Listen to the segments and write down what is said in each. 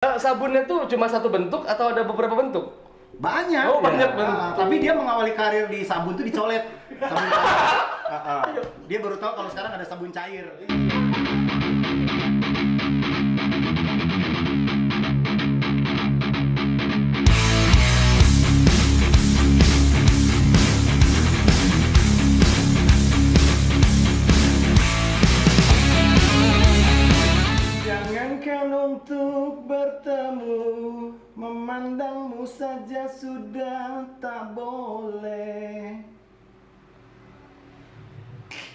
Sabunnya tuh cuma satu bentuk atau ada beberapa bentuk? Banyak. Oh, banyak ya. bentuk. Tapi dia mengawali karir di sabun tuh dicolet. Sabun cair. Dia baru tahu kalau sekarang ada sabun cair. Jangankan untuk bertemu, memandangmu saja sudah tak boleh.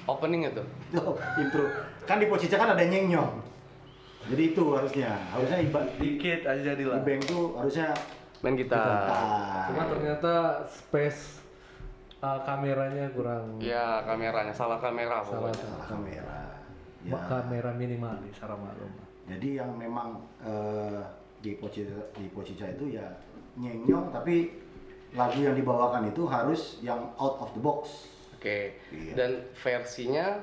Openingnya tuh. Tuh, intro. Kan di Pocica kan ada nyenyong. Jadi itu harusnya Dikit aja di jadilah. bank tuh harusnya Main gitar. Cuma ternyata space kameranya kurang. Ya kameranya salah kamera Salah. pokoknya. salah kamera. Ya. Kamera minimalis, secara maklum. Jadi yang memang di Pocica itu ya nyenyong, tapi lagu yang dibawakan itu harus yang out of the box. Oke. Iya. Dan versinya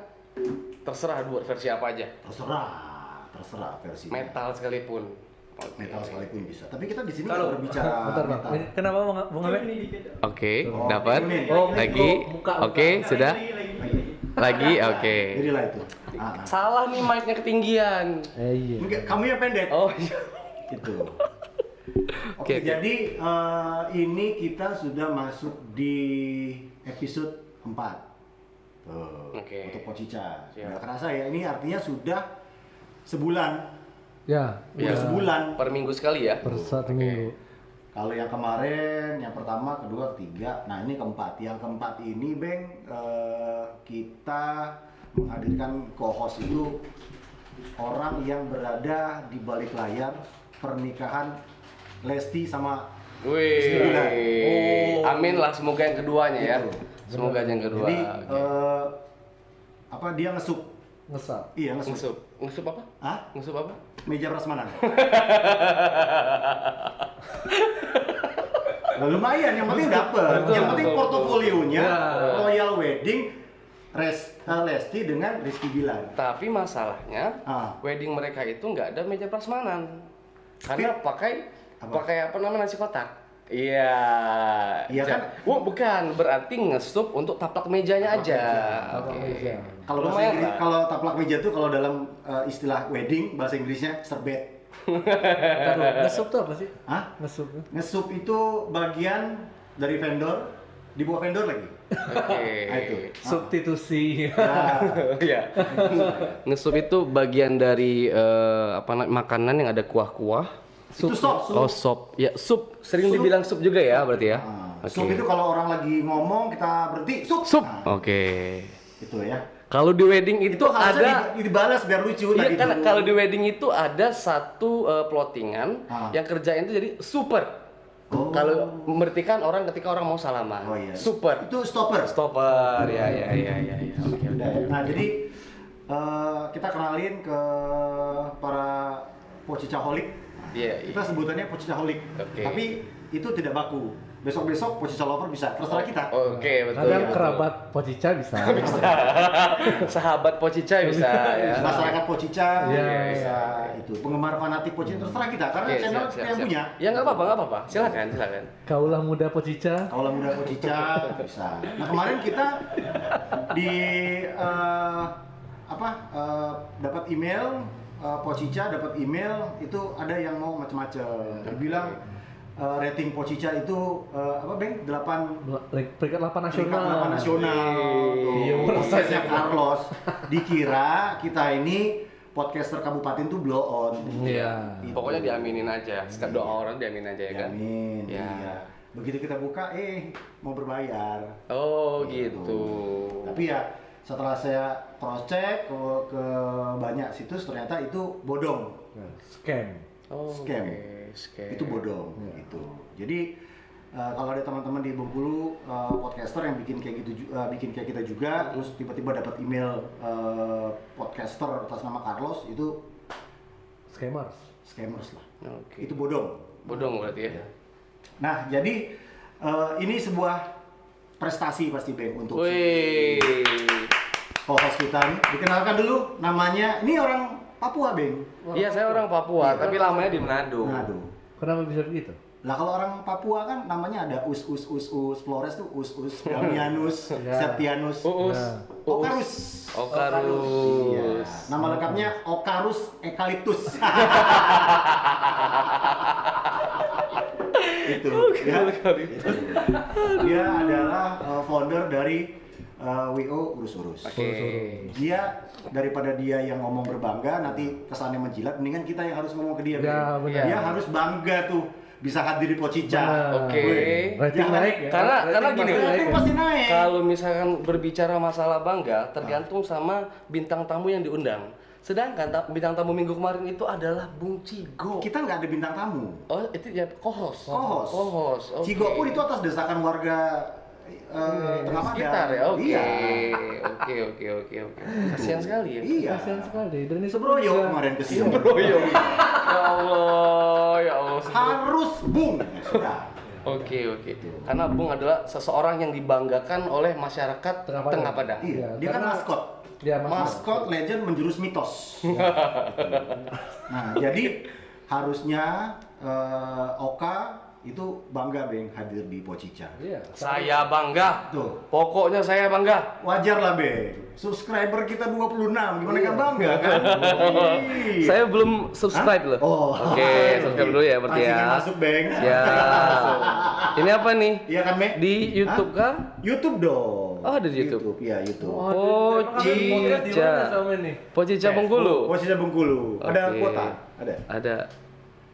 terserah buat versi apa aja. Terserah versi. Metal sekalipun. Oke. Metal sekalipun bisa. Tapi kita di sini Kalau nggak berbicara bentar, Bang. metal. Ini kenapa Bung Abe? Oke, Oh, dapat. ini. Lagi. Muka. Oke, sudah. Lagi, oke. Jadilah itu. Salah nih mic-nya ketinggian. Iya. Enggak, kamu yang pendek. Oh iya. Gitu. Oke, oke. Jadi ini kita sudah masuk di episode 4. Tuh, Oke. untuk Pocica. Siap. Nggak kerasa ya, ini artinya sudah sebulan. Ya, Udah sebulan. Per minggu sekali ya. per satu Oke. minggu. Kalau yang kemarin, yang pertama, kedua, ketiga, nah ini keempat. Yang keempat ini, Beng, kita menghadirkan co-host itu orang yang berada di balik layar pernikahan Lesti sama Wih. Oh. Amin lah, semoga yang keduanya ya. Gitu. Semoga yang kedua. Jadi Oke. dia ngesup. Ngesap. Iya, ngesup. Ngesup. Ngesup apa? Hah? Ngesup apa? Meja prasmanan. Nah, lumayan, yang penting dapet. Yang penting portofolionya Royal Wedding Lesti dengan Rizky Bilar. Tapi masalahnya wedding mereka itu nggak ada meja prasmanan. Karena pakai apa namanya nasi kotak. Iya. Iya kan? Oh, bukan, berarti ngesup untuk taplak mejanya Taplak aja. meja. Taplak Oke. meja. Kalau bahasa Lumayan Inggris, lah. kalau taplak meja tuh kalau dalam istilah wedding bahasa Inggrisnya serbet. Bentar dulu, ngesup tuh apa sih? Hah? Ngesup. Ngesup itu bagian dari vendor di bawah vendor lagi. Oke. Nah, itu. Substitusi. Nah, Iya. Ngesup itu bagian dari makanan yang ada kuah-kuah. itu sop. Oh, sop. Ya, sup. Sering Sup. dibilang sup juga ya berarti ya. Oke. Sup itu kalau orang lagi ngomong kita berhenti, sup. Sup. Nah, Oke. itu ya. Kalau di wedding itu, Itu harusnya ada dibalas biar lucu iya tadi kan dulu. kalau di wedding itu ada satu plottingan yang kerjain itu jadi super. Oh. Kalau berarti orang ketika orang mau salaman. Oh iya. Super. Itu stopper. Stopper. Ya. Oke. Udah ya. Nah, jadi kita kenalin ke para Pocicaholic. Iya. Kita sebutannya Pocicaholic. Oke. Tapi itu tidak baku. Besok-besok Pocica Lover bisa, terserah kita. Oke, betul. Kadang betul. kerabat Pocica bisa. Sahabat Pocica bisa ya. Masyarakat Pocica Iya, bisa itu. Penggemar fanatik Pocica terserah kita karena Oke, channel siap, kita yang punya. Ya nggak apa-apa. Silakan. Kaulah muda Pocica. Kaulah muda Pocica bisa. Nah, kemarin kita di dapat email Pocica dapat email itu ada yang mau macam-macam. Dibilang rating Pocica itu Beng? 8 Peringkat 8 nasional. peringkat 8 nasional. Iya, Prosesnya Carlos. Dikira kita ini podcaster kabupaten tuh blow on. Iya. Gitu. Pokoknya diaminin aja. Setiap doa orang diamin aja ya kan. Diamin, Ya. iya. Begitu kita buka, mau berbayar. Oh gitu. Tapi ya setelah saya cross check ke banyak situs ternyata itu bodong. Scam. Oh, Scam. oke, scam. Itu bodong gitu. Jadi kalau ada teman-teman di Bengkulu podcaster yang bikin kayak gitu bikin kayak kita juga terus tiba-tiba dapat email podcaster atas nama Carlos itu Scammers. scammers lah. Oke. Itu bodong. Bodong berarti ya. Nah, jadi ini sebuah prestasi pasti Bang untuk Wih. co-host kita nih. Dikenalkan dulu namanya. Ini orang Papua, Beng. Iya, saya orang Papua, tapi lamanya di Manado. Manado. Kenapa bisa begitu? Lah kalau orang Papua kan namanya ada us Flores tuh us Damianus, Ya. Septianus, Uus. Ya. Okarus. Okarus. Iya. Nama lengkapnya Okarus Eucalyptus. Itu. Ya. Dia adalah founder dari WO Urus-Urus. Oke. Dia daripada dia yang ngomong berbangga nanti kesannya menjilat, mendingan kita yang harus ngomong ke dia. Ya, Bang. benar. Dia harus bangga tuh bisa hadir di Pocica. Benar. Oke. Rating Jangan- naik ya. Karena Rating gini, pasti naik Rating ya? pasti naik. kalau misalkan berbicara masalah bangga, tergantung sama bintang tamu yang diundang. Sedangkan bintang tamu minggu kemarin itu adalah Bung Cigo. Kita nggak ada bintang tamu. Oh, itu ya co-host. Co-host. Co-host. Oke. Cigo pun itu atas desakan warga Tengah Padang. sekitar ya. Oke. Iya. Oke. Kasihan sekali ya. Iya. Kasihan sekali. Dan itu Sebroyo juga- kemarin ke sini. Sebroyo. Ya Allah. Harus Bung. Ya, sudah. Oke. Karena Bung adalah seseorang yang dibanggakan oleh masyarakat Tengah Padang. Tengah Padang. Iya. Iya, Dia kan karena- maskot. Ya, Maskot legend menjurus mitos. Nah, jadi harusnya Oka itu bangga Beng hadir di Pocica. Iya. Saya bangga. Tuh, Pokoknya saya bangga. wajar lah Beng. Subscriber kita 26, gimana Iya. nggak bangga kan? Ih. Saya belum subscribe loh. Oh. Oke, subscribe dulu ya berarti Masukin ya. masuk Beng. Ya. Ini apa nih? Iya kan, Me? Di YouTube kah? YouTube dong. Oh, ada di YouTube? Iya, YouTube. Oh, Emang kalian podcast di Cica. mana sama ini? Pocica Bengkulu. Posisi Bengkulu. Ada Oke. kuota? Ada. Ada.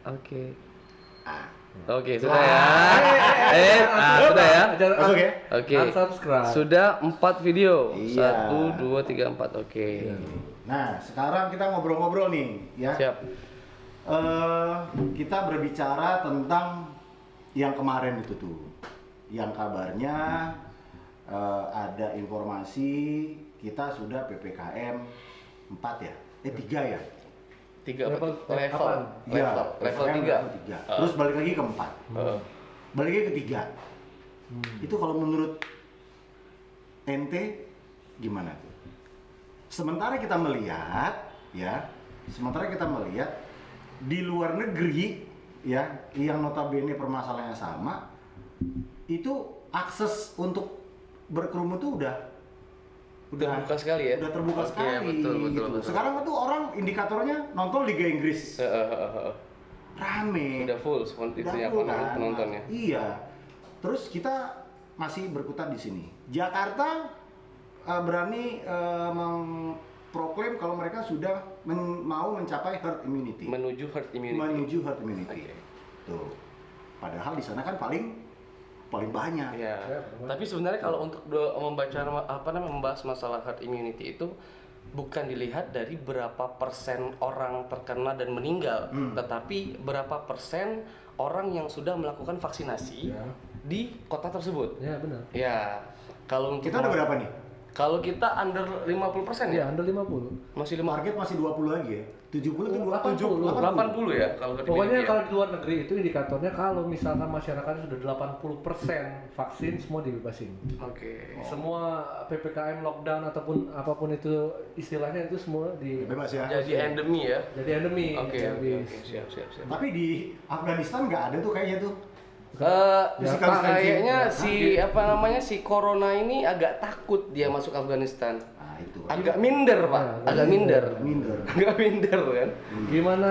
Oke. Ah. Oke, sudah ya. Sudah ya. Masuk ya? Oke. Unsubscribe. Sudah 4 video. Iya. 1, 2, 3, 4. Oke. Nah, sekarang kita ngobrol-ngobrol nih, ya. Siap. Kita berbicara tentang yang kemarin itu tuh, yang kabarnya ada informasi kita sudah PPKM 4 ya? 3 ya? 3 Level level. apaan? Iya, Level PPKM 3. level 3. Terus balik lagi ke 4. Balik lagi ke 3. Itu kalau menurut ente gimana tuh? Sementara kita melihat di luar negeri ya, yang notabene permasalahannya sama, itu akses untuk berkerumun tuh udah Terbuka sekali ya. udah terbuka Oke, sekali betul. gitu. Sekarang tuh orang indikatornya nonton Liga Inggris rame. Udah full Udah itunya full, apa namanya kan? penontonnya. Iya. Terus kita masih berkutat di sini. Jakarta berani mengproklaim kalau mereka sudah mau mencapai herd immunity. Menuju herd immunity. Menuju herd immunity. Oke. Tuh. Padahal di sana kan paling banyak. Iya. Ya, Tapi sebenarnya kalau untuk membahas masalah herd immunity itu bukan dilihat dari berapa persen orang terkena dan meninggal, tetapi berapa persen orang yang sudah melakukan vaksinasi Ya. di kota tersebut. Ya, benar. Ya. Kalau untuk Kita udah berapa nih? Kalau kita under 50% Ya, ya? under 50. Masih 5 Target masih 20 lagi ya. 70 ke 80. 80 ya kalau herd Pokoknya immunity kalau ya? di luar negeri itu indikatornya kalau misalkan masyarakat sudah 80% vaksin, semua dibebasin. Oke. Semua PPKM, lockdown ataupun apapun itu istilahnya itu semua Bebas ya. Jadi endemi ya? jadi endemi. Oke, habis. siap. Tapi di Afghanistan nggak ada tuh kayaknya tuh. Physical distancing. kayaknya si corona ini agak takut dia masuk Afghanistan. Nah, itu. Agak minder, Pak. Ya, Agak minder. Minder. Agak minder kan? Gimana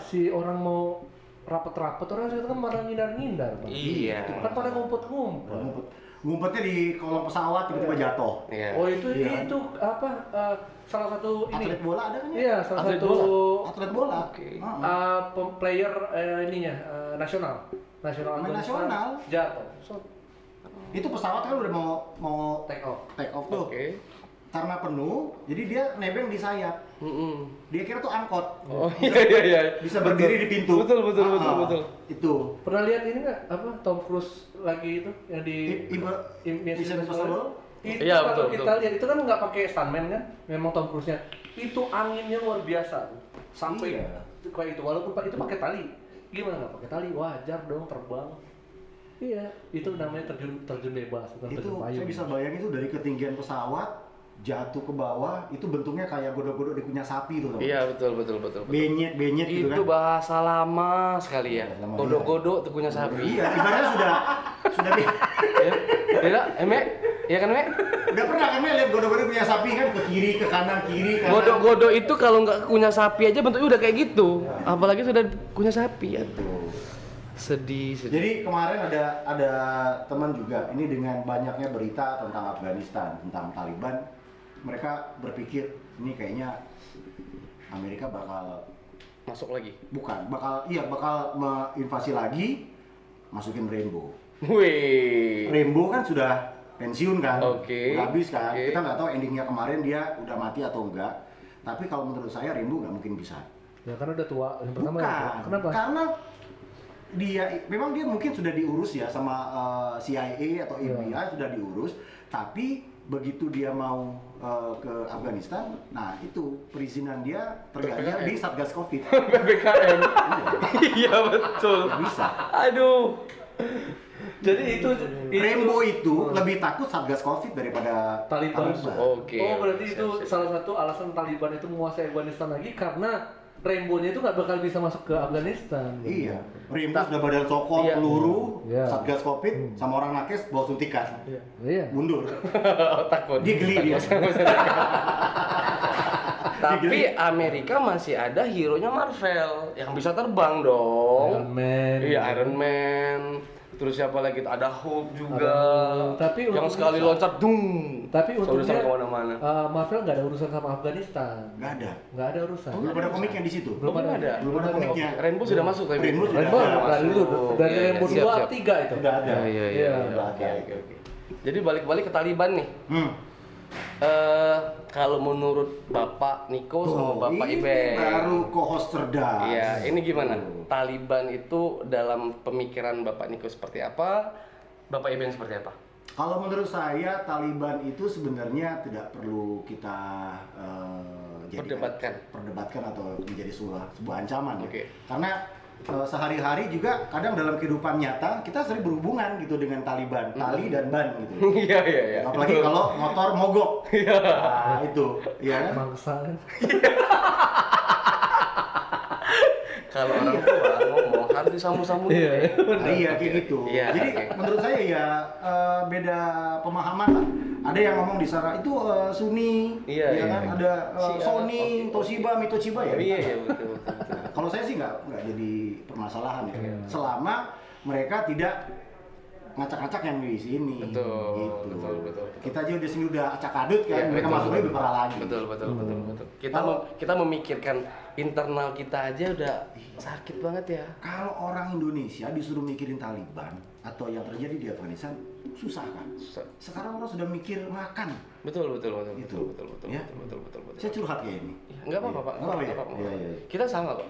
si orang mau rapet-rapet, orang sekarang kan malah ngindar-ngindar, Bang. Iya. Kan pada ngumpet-ngumpet. Ngumpetnya di kolong pesawat tiba-tiba jatuh. Iya. Oh, itu Iya. salah satu ini. Atlet bola ada kan ya? Iya, salah Atlet satu Atlet bola. Oke. player nasional. Nasional. Pemain Afghanistan nasional. jatuh. So, Itu pesawat kan udah mau take off. take off tuh. Oke. Karena penuh, jadi dia nebeng di sayap. Dia kira tuh angkot. Oh iya. Bisa berdiri di pintu. Betul. Ah, Itu. Pernah lihat ini nggak Tom Cruise lagi itu yang di Mission Impossible? Itu Iya, kalau betul. kita lihat itu kan nggak pakai stuntman kan, memang Tom Cruise-nya. Itu anginnya luar biasa tuh. Sampai Iya. kayak itu, walaupun itu pakai tali. Gimana nggak pakai tali? Wajar dong terbang. Iya, itu namanya terjun bebas, bukan Itu terjun payung. saya bisa bayangin itu dari ketinggian pesawat jatuh ke bawah itu bentuknya kayak godok-godok di kunyah sapi tuh. Iya, betul. Benyet gitu Itu kan. bahasa lama sekali ya. Bahasa lama, Godok-godok tuh punya sapi. Iya, ibaratnya sudah Ya, tidak, Eme? Iya kan, Eme? udah pernah kan lihat godok-godok punya sapi kan ke kiri, ke kanan, kiri, kanan. Godok-godok itu kalau nggak kunyah sapi aja bentuknya udah kayak gitu. Apalagi sudah kunyah sapi ya. Tuh. Sedih. Jadi kemarin ada teman juga ini dengan banyaknya berita tentang Afghanistan, tentang Taliban, mereka berpikir ini kayaknya Amerika bakal Masuk lagi. bakal menginvasi lagi, masukin Rainbow. Wih. Rainbow kan sudah pensiun kan, Oke. udah habis kan. Oke. Kita nggak tahu endingnya kemarin dia udah mati atau enggak. Tapi kalau menurut saya Rainbow nggak mungkin bisa. Ya karena udah tua. Yang pertama ya, Bukan, kenapa? karena memang dia mungkin sudah diurus ya sama CIA atau FBI sudah diurus, tapi begitu dia mau ke Afghanistan, nah itu perizinan dia terganjal di Satgas Covid. PPKM. Iya betul. Nggak bisa. Aduh. Jadi itu Rainbow itu lebih takut Satgas Covid daripada Taliban. Oke. Oh berarti Siap, itu siap. salah satu alasan Taliban itu menguasai Afghanistan lagi karena Rainbow-nya itu nggak bakal bisa masuk ke Afghanistan. Iya, Rainbow sudah badan cokot, Iya. peluru, Iya. Satgas Covid, sama orang nakes bawa suntikan, Iya. mundur. Takut. Dia geli dia. Tapi Amerika masih ada hero-nya Marvel yang bisa terbang dong. Iron Man. Iya, Iron Man. Terus siapa lagi? Ada Hulk juga. Tapi yang untungnya- sekali loncat dung. Tapi untungnya kemana-mana. Marvel nggak ada urusan sama Afghanistan. Nggak ada. urusan. Belum ada komiknya di situ. Belum Belum ada. Belum ada komiknya. Rainbow sudah masuk tapi. Rainbow sudah Rainbow ada. dari itu dari Iya, iya, Rainbow siap, 2 siap. 3 itu. Sudah ada. Iya. Iya. Oke. Jadi balik-balik ke Taliban nih. Kalau menurut Bapak Niko sama Bapak ini Ibeng. baru co-host cerdas. Iya, ini gimana? Taliban itu dalam pemikiran Bapak Niko seperti apa? Bapak Ibeng seperti apa? Kalau menurut saya Taliban itu sebenarnya tidak perlu kita perdebatkan atau menjadi sebuah ancaman. Ya. Oke. Karena sehari-hari juga kadang dalam kehidupan nyata kita sering berhubungan gitu dengan Taliban, tali dan ban gitu. Iya. Apalagi kalau motor mogok. Nah, itu, ya kan? Mangsa kan. Kalau orang tua ngomong harus disambung-sambung. Iya. Nah, iya kayak gitu. Iya, Jadi oke. menurut saya ya beda pemahaman lah. Ada yang ngomong di sana itu Sunni, Iya, ya iya. kan? Ada Shia, Sony, oke. Toshiba, Mitoshiba ya. Iya, betul. Kalau saya sih nggak jadi permasalahan ya. Iya. Selama mereka tidak ngacak-ngacak yang di sini. Betul, Gitu. betul. Kita aja di sini udah acak adut kan, Iya, mereka betul. masuknya lebih parah lagi. Betul. Kalau- Kita memikirkan internal kita aja udah sakit banget ya. Kalau orang Indonesia disuruh mikirin Taliban atau yang terjadi di Afghanistan, susah kan? Sekarang orang sudah mikir makan. Betul. Gitu. Betul. Ya. Saya curhat kayak ini. Enggak apa-apa, Pak. Nggak apa-apa ya? Nggak apa-apa. Iya. Kita sama kok.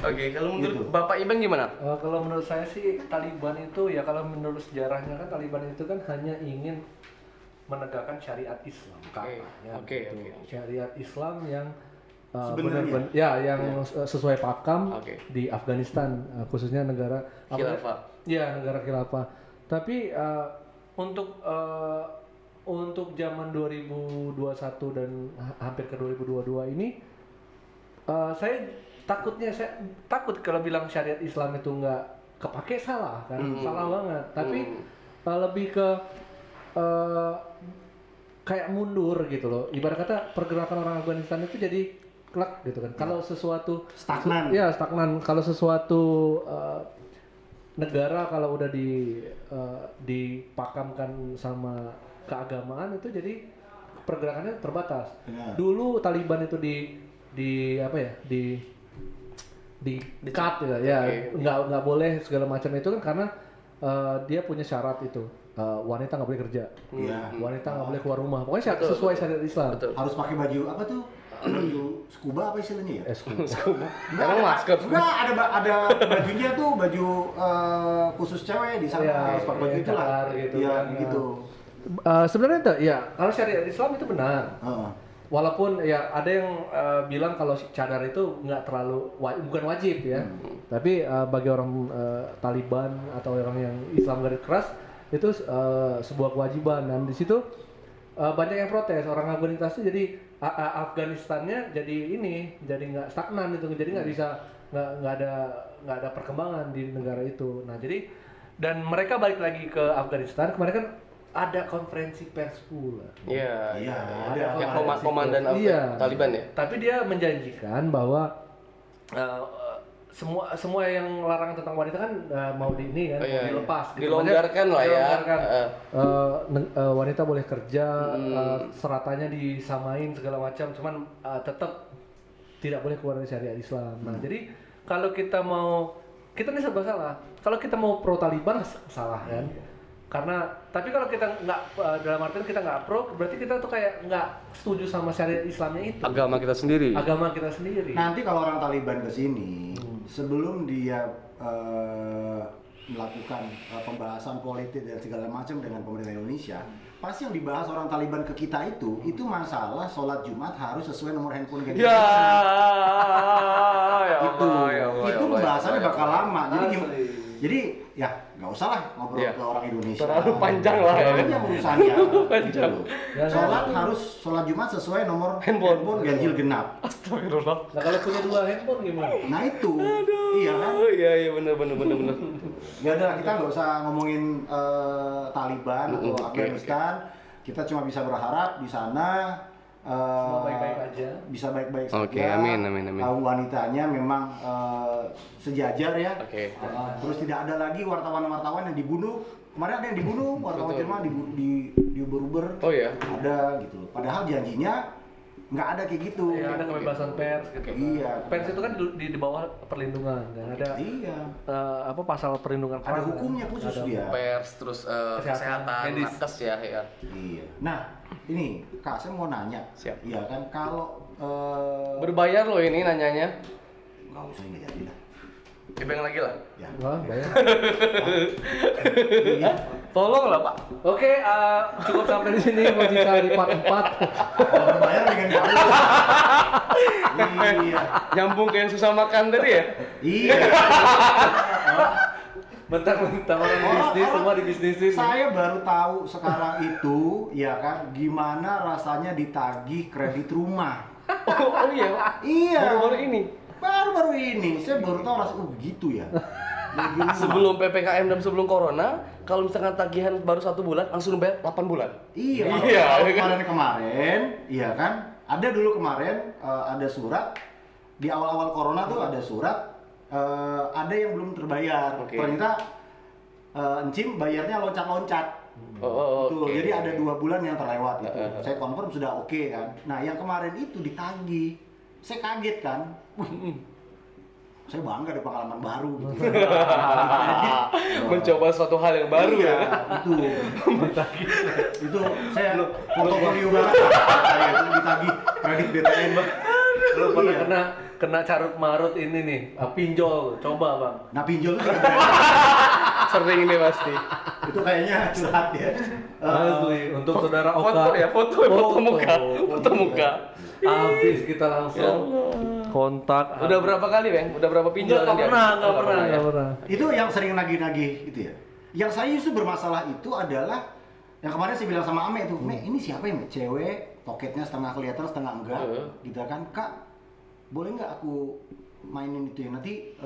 Oke, kalau menurut Gitu. Bapak Ibeng gimana? Kalau menurut saya sih Taliban itu ya kalau menurut sejarahnya kan Taliban itu kan hanya ingin menegakkan syariat Islam katanya. Oke. Syariat Islam yang Sebenarnya? benar-benar ya yang sesuai pakam Oke. di Afghanistan khususnya negara Khilafah. Ya, negara khilafah. Tapi untuk zaman 2021 dan hampir ke 2022 ini saya takut kalau bilang syariat Islam itu nggak kepake salah kan, salah banget. Tapi lebih ke kayak mundur gitu loh. Ibarat kata pergerakan orang Afghanistan itu jadi klak gitu kan. Kalau sesuatu Stagnan. Ya, stagnan. Kalau sesuatu negara kalau udah dipakamkan sama keagamaan itu jadi pergerakannya terbatas. Benar. Dulu Taliban itu di cut ya, Oke. nggak boleh segala macam itu kan karena dia punya syarat itu wanita nggak boleh kerja, Iya. wanita nggak boleh keluar rumah, pokoknya sesuai syariat Islam. Betul. Harus pakai baju apa tuh? Baju scuba apa istilahnya ya? Emang masker. Enggak, ada bajunya tuh, baju khusus cewek di sana, Iya, harus pakai baju iya, itu lah. cadar gitu Iya, kan. gitu. Sebenarnya itu ya kalau syariat Islam itu benar. Heeh. Walaupun ya ada yang bilang kalau cadar itu nggak terlalu bukan wajib ya, tapi bagi orang Taliban atau orang yang Islam garis keras itu sebuah kewajiban, dan di situ banyak yang protes. Orang Afghanistan jadi Afghanistannya jadi nggak stagnan itu, jadi nggak bisa nggak ada perkembangan di negara itu. Nah jadi dan mereka balik lagi ke Afghanistan kemarin kan ada konferensi pers pula. Iya. Iya, ada Yang konferensi komandan pers. Iya. Taliban ya. Tapi dia menjanjikan bahwa semua yang larangan tentang wanita kan mau dilepas, gitu. Dilonggarkan lah ya. Dilonggarkan. Wanita boleh kerja, seratannya disamain segala macam, cuman tetap tidak boleh keluar dari syariat Islam. Nah, jadi kalau kita ini serba salah. Kalau kita mau pro Taliban salah kan? Tapi kalau kita nggak dalam artian kita nggak pro, berarti kita tuh kayak nggak setuju sama syariat Islamnya itu. Agama kita sendiri. Nanti kalau orang Taliban kesini, sebelum dia melakukan pembahasan politik dan segala macam dengan pemerintah Indonesia, pasti yang dibahas orang Taliban ke kita itu masalah sholat Jumat harus sesuai nomor handphone gadis. Ya. Itu pembahasannya bakal lama. Jadi ya nggak usah lah ngobrol ke orang Indonesia. Terlalu panjang lah. Aja urusannya. Gitu loh. Sholat Jumat sesuai nomor handphone ganjil genap. Astagfirullah. Nah kalau punya 2 handphone gimana? Nah itu. Iya kan? Iya benar. Ya udah kita nggak usah ngomongin Taliban atau Afghanistan. Kita cuma bisa berharap di sana semua baik-baik aja. Bisa baik-baik saja. Oke, amin. Wanitanya memang sejajar ya. Oke. Terus tidak ada lagi wartawan-wartawan yang dibunuh. Kemarin ada yang dibunuh, wartawan Jerman diuber-uber. Oh ya. Ada gitu. Padahal janjinya nggak ada kayak gitu. Iya, ada kebebasan pers gitu. Iya. Pers itu kan di bawah perlindungan dan ada pasal perlindungan ada hukumnya khusus dia. Pers terus kesehatan, nakes ya. Iya. Nah, ini Kak, saya mau nanya. Siap. Iya kan kalau berbayar loh ini nanyanya. nggak usah nggak jadi lah. Dibeng lagi lah. Ya. Wah, bayar. Iya. Tolong lah Pak. Oke, cukup sampai di sini mau dicari part 4. Kalau bayar dengan kamu. Iya. Nyambung ke yang susah makan tadi ya? Iya. Mentang-mentang orang bisnis semua dibisnisin. Saya baru tahu sekarang itu, ya kan, gimana rasanya ditagih kredit rumah. Oh iya. Iya. Baru-baru ini. Saya baru tahu rasanya begitu ya. Sebelum PPKM dan sebelum Corona, kalau misalkan tagihan baru 1 bulan, langsung bayar 8 bulan. Iya. Kemarin, iya kan, ada dulu kemarin ada surat di awal-awal Corona tuh ada surat. Ada yang belum terbayar. Okay. Ternyata Encim bayarnya loncat-loncat. Okay. Jadi ada 2 bulan yang terlewat itu. Saya confirm sudah oke kan. Nah yang kemarin itu ditagih. Saya kaget kan. Saya bangga ada pengalaman baru gitu. Mencoba suatu hal yang baru iya, ya. Itu saya portofolio banget. Saya itu ditagih kredit BTN. Lu pernah kena carut marut ini nih, pinjol, coba Bang. Nah pinjol itu Sering ini pasti. itu kayaknya curhat ya. Asli, untuk saudara Oka. Foto muka. Habis kita langsung kontak. Udah berapa kali, Bang? Udah berapa pinjol? Nggak pernah. Itu yang sering nagih-nagih gitu ya. Yang saya justru bermasalah itu adalah yang kemarin saya bilang sama Ame itu, ini siapa ya? Cewek, toketnya setengah kelihatan, setengah enggak, gitu kan? Kak, boleh nggak aku mainin itu ya? Nanti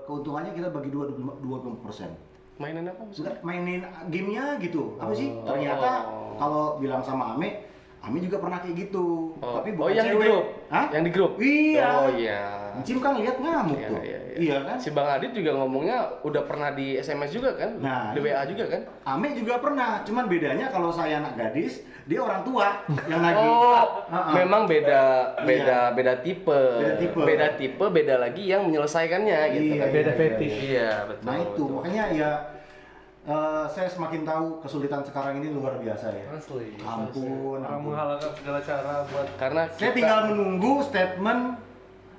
keuntungannya kita bagi 20%. Mainan apa maksudnya? Mainin gamenya gitu. Apa sih? Ternyata kalau bilang sama Ame juga pernah kayak gitu. Tapi bukan yang cewek. di grup? Hah? Yang di grup? Iya. Oh iya. Encim kan lihat ngamuk tuh. Iya kan? Si Bang Adit juga ngomongnya udah pernah di SMS juga kan? Nah, di WA juga kan? Ame juga pernah, cuman bedanya kalau saya anak gadis, dia orang tua yang nagih. Memang beda tipe. Beda Beda tipe. beda lagi yang menyelesaikannya gitu kan. Beda fetish. Iya, betul. Nah itu, betul. makanya ya saya semakin tahu kesulitan sekarang ini luar biasa ya. Asli. Ampun. Orang menghalalkan segala cara buat Karena Saya tinggal menunggu statement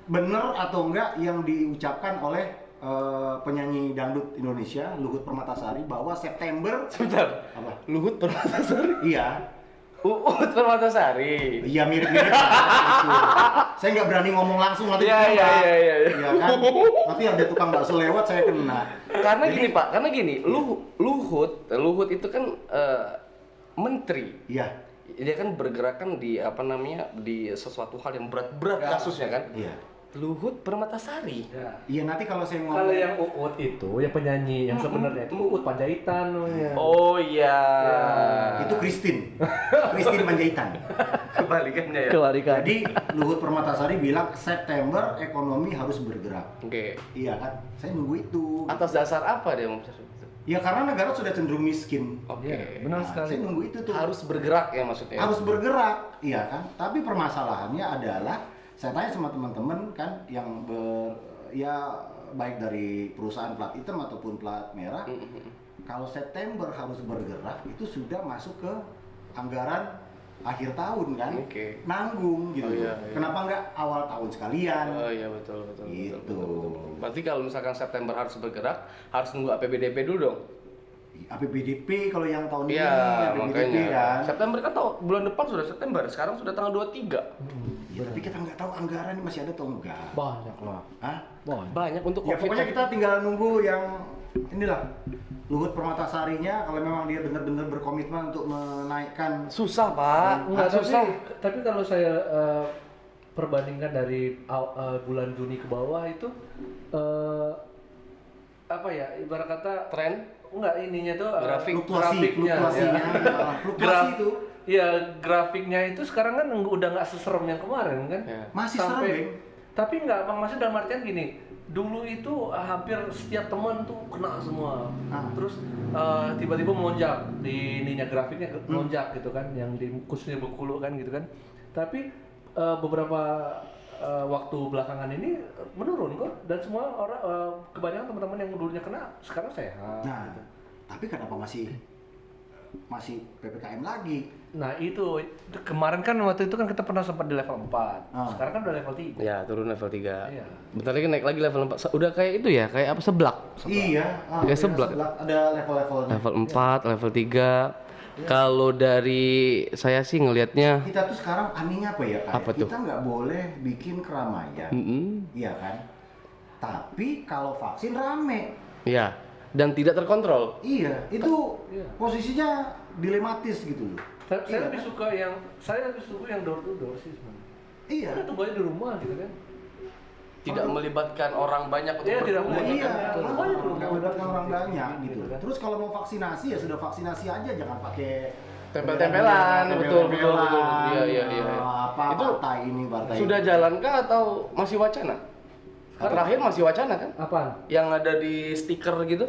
bener atau enggak yang diucapkan oleh penyanyi dangdut Indonesia Luhut Permatasari bahwa September Sebentar. apa? Luhut Permatasari. Iya. Uut Permatasari. Iya mirip-mirip lah, itu. Saya nggak berani ngomong langsung nanti Iya, ditembak. iya, iya, iya. Iya kan? Nanti ada tukang bakso lewat saya kena. Karena Jadi- gini Pak, karena gini, Luhut itu kan menteri. Iya. Dia kan bergerak kan di apa namanya di sesuatu hal yang berat-berat kasusnya kan. Iya. Luhut Permatasari. Ya. Iya nanti kalau saya ngomong Kalau yang Uut itu, yang penyanyi yang sebenarnya itu Uut Panjaitan namanya. Oh iya. itu Christine Panjaitan. Kebalikannya ya. Kelarikan. Jadi Luhut Permatasari bilang September ekonomi harus bergerak. Oke. Iya kan? Saya nunggu itu. Atas dasar apa dia ngomong seperti itu? Ya karena negara sudah cenderung miskin. Oke. Iya, benar Nah, sekali. Saya nunggu itu tuh. Harus bergerak ya maksudnya. Harus bergerak, iya kan? Tapi permasalahannya adalah saya tanya sama teman-teman kan yang ya baik dari perusahaan plat hitam ataupun plat merah, kalau September harus bergerak itu sudah masuk ke anggaran akhir tahun kan? Oke. Nanggung gitu. Oh, iya, iya. Kenapa nggak awal tahun sekalian? Oh iya betul betul. Gitu. Betul. Berarti kalau misalkan September harus bergerak, harus nunggu APBDP dulu dong. APBDP kalau yang tahun ini Iya, APBDP makanya. kan. September kan tahu bulan depan sudah September, sekarang sudah tanggal 23. Ya, tapi kita nggak tahu anggaran masih ada atau enggak. Banyak lah. Hah? Banyak. Banyak untuk Ya Covid. pokoknya kita tinggal nunggu yang inilah Luhut Permatasarinya kalau memang dia benar-benar berkomitmen untuk menaikkan. susah, Pak. Enggak, susah. tapi kalau saya perbandingkan dari bulan Juni ke bawah itu apa ya ibarat kata Tren enggak ininya tuh Fluktuasinya, fluktuasi Graf- itu Iya, grafiknya itu sekarang kan udah nggak seserem yang kemarin kan. Ya. masih serem, Bang. Tapi nggak, Bang, maksud dalam artian gini, dulu itu hampir setiap teman tuh kena semua. Ah. Terus tiba-tiba melonjak di ininya grafiknya melonjak gitu kan, yang di khususnya Bengkulu kan gitu kan. Tapi beberapa waktu belakangan ini menurun kok, dan semua orang kebanyakan teman-teman yang dulunya kena sekarang sehat. Nah, tapi kenapa masih PPKM lagi? Nah itu kemarin kan waktu itu kan kita pernah sempat di level 4. Ah. Sekarang kan udah level 3. Ya, turun level 3. Iya. Bentar lagi naik lagi level 4. Udah kayak itu ya, kayak apa seblak. Iya, Kayak iya, seblak. ada level-levelnya. Level 4, level 3. Kalau dari saya sih ngelihatnya Kita tuh sekarang anehnya apa ya, Kak? Apa tuh? Kita nggak boleh bikin keramaian, iya kan? Tapi kalau vaksin rame, ya, dan tidak terkontrol. iya, itu Iya. posisinya dilematis gitu loh. Saya Iya lebih kan? suka yang door to door sih sebenarnya. Iya. Udah tunggu aja di rumah gitu kan. Tidak melibatkan orang banyak untuk Iya, tidak berkerumun. Nah, iya, Betul. makanya Betul. nggak melibatkan orang Gitu, banyak gitu gitu. kan. Terus kalau mau vaksinasi ya sudah vaksinasi aja, jangan pakai Tempel-tempelan, betul, betul, betul. Iya, iya, iya. Apa Itu partai ini partai Sudah ini. jalankah atau masih wacana? Terakhir masih wacana kan? Apaan? Yang ada di stiker gitu?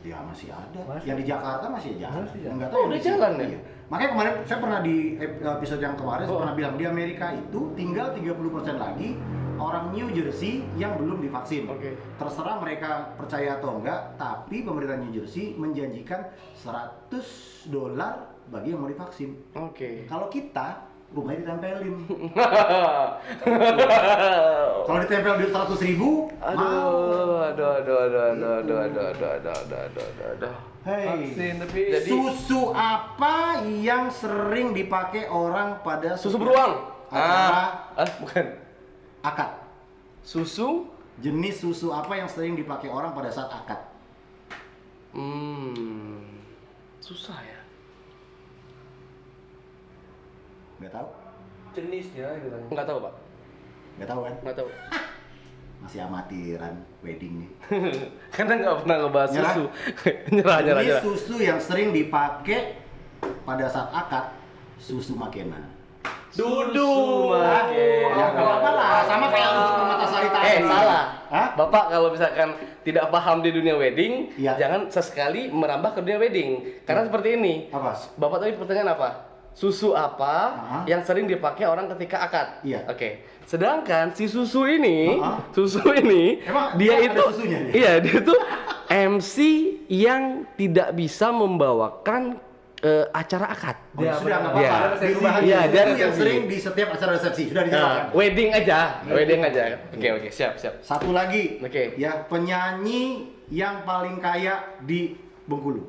Ya masih ada. Masih. Yang di Jakarta masih jalan. Masih jalan. Nggak Oh, tahu yang udah di sini. jalan ya? Iya. Makanya kemarin saya pernah di episode yang kemarin saya Oh. pernah bilang di Amerika itu tinggal 30% lagi orang New Jersey yang belum divaksin. Oke. Terserah mereka percaya atau enggak, tapi pemerintah New Jersey menjanjikan $100 bagi yang mau divaksin. Oke. Kalau kita rumahnya ditempelin. Kalau ditempel di 100.000, mau. Aduh. Hey. Vaksin tapi Jadi- Susu apa yang sering dipakai orang pada Susu setiap beruang. acara Bukan. akad? Susu. Jenis susu apa yang sering dipakai orang pada saat akad? Susah ya. Nggak tahu? jenisnya gitu kan. Nggak tahu Pak. Nggak tahu kan? Nggak tahu. Masih amatiran wedding nih. Karena nggak pernah ngebahas Nyerah? susu. nyerah. Jenis susu yang sering dipakai pada saat akad, susu Makena. Dudu Ya nggak apa-apa lah, sama kayak Luhut Permatasari tadi. Salah. Hah? Bapak kalau misalkan tidak paham di dunia wedding, Iya. jangan sesekali merambah ke dunia wedding. Karena seperti ini. Apa? Bapak tadi pertanyaan apa? Susu apa Aha. yang sering dipakai orang ketika akad? Iya. Oke. Sedangkan si susu ini, Aha. Emang dia ada itu, susunya dia? iya dia itu MC yang tidak bisa membawakan acara akad. Oh, Ya, sudah nggak benar. apa-apa. Iya. Dirubah aja. Iya, Susu dia yang resepsi. sering di setiap acara resepsi sudah Nah, dijelaskan. wedding aja. Oke, siap. Satu lagi, Oke. ya penyanyi yang paling kaya di Bengkulu.